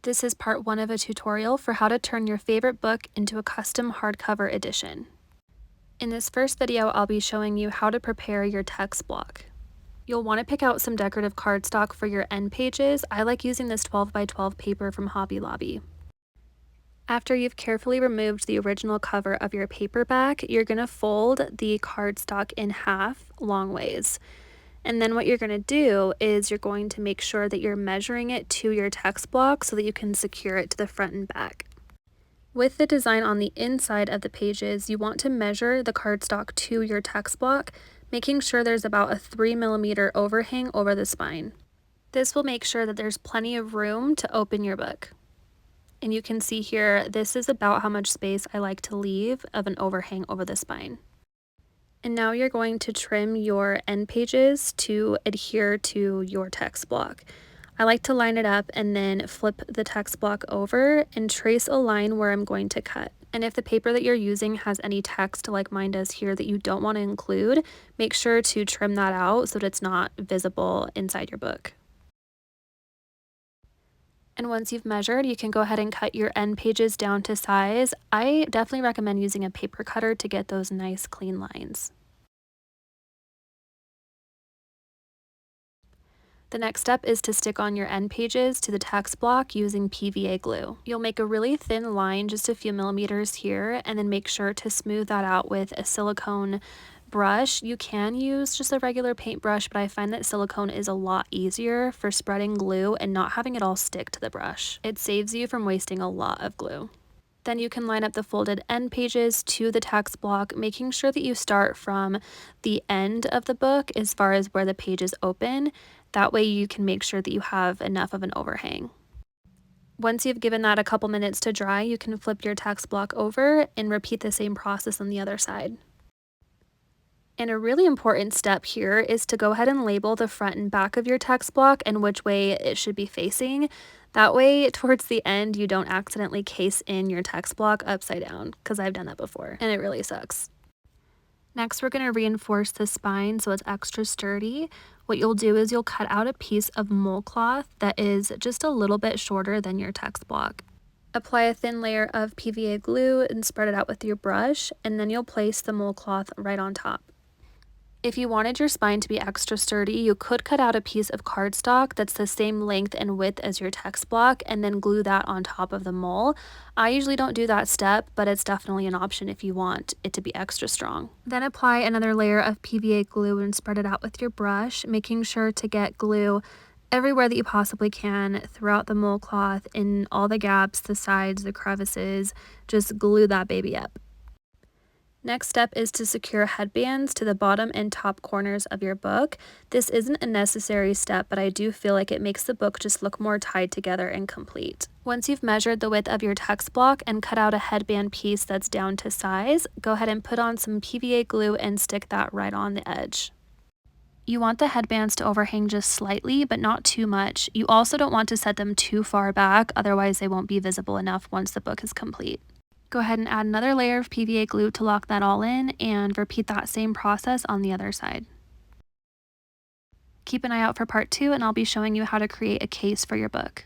This is part 1 of a tutorial for how to turn your favorite book into a custom hardcover edition. In this first video, I'll be showing you how to prepare your text block. You'll want to pick out some decorative cardstock for your end pages. I like using this 12 by 12 paper from Hobby Lobby. After you've carefully removed the original cover of your paperback, you're going to fold the cardstock in half long ways. And then what you're going to do is you're going to make sure that you're measuring it to your text block so that you can secure it to the front and back. With the design on the inside of the pages, you want to measure the cardstock to your text block, making sure there's about a 3mm overhang over the spine. This will make sure that there's plenty of room to open your book. And you can see here, this is about how much space I like to leave of an overhang over the spine. And now you're going to trim your end pages to adhere to your text block. I like to line it up and then flip the text block over and trace a line where I'm going to cut. And if the paper that you're using has any text like mine does here that you don't want to include, make sure to trim that out so that it's not visible inside your book. And once you've measured, you can go ahead and cut your end pages down to size. I definitely recommend using a paper cutter to get those nice clean lines. The next step is to stick on your end pages to the text block using PVA glue. You'll make a really thin line, just a few millimeters here, and then make sure to smooth that out with a silicone brush. You can use just a regular paintbrush, but I find that silicone is a lot easier for spreading glue and not having it all stick to the brush. It saves you from wasting a lot of glue. Then you can line up the folded end pages to the text block, making sure that you start from the end of the book as far as where the pages open. That way you can make sure that you have enough of an overhang. Once you've given that a couple minutes to dry, you can flip your text block over and repeat the same process on the other side. And a really important step here is to go ahead and label the front and back of your text block and which way it should be facing. That way, towards the end, you don't accidentally case in your text block upside down, because I've done that before, and it really sucks. Next, we're going to reinforce the spine so it's extra sturdy. What you'll do is you'll cut out a piece of mole cloth that is just a little bit shorter than your text block. Apply a thin layer of PVA glue and spread it out with your brush, and then you'll place the mole cloth right on top. If you wanted your spine to be extra sturdy, you could cut out a piece of cardstock that's the same length and width as your text block and then glue that on top of the mole. I usually don't do that step, but it's definitely an option if you want it to be extra strong. Then apply another layer of PVA glue and spread it out with your brush, making sure to get glue everywhere that you possibly can throughout the mole cloth, in all the gaps, the sides, the crevices. Just glue that baby up. Next step is to secure headbands to the bottom and top corners of your book. This isn't a necessary step, but I do feel like it makes the book just look more tied together and complete. Once you've measured the width of your text block and cut out a headband piece that's down to size, go ahead and put on some PVA glue and stick that right on the edge. You want the headbands to overhang just slightly, but not too much. You also don't want to set them too far back, otherwise they won't be visible enough once the book is complete. Go ahead and add another layer of PVA glue to lock that all in and repeat that same process on the other side. Keep an eye out for part 2 and I'll be showing you how to create a case for your book.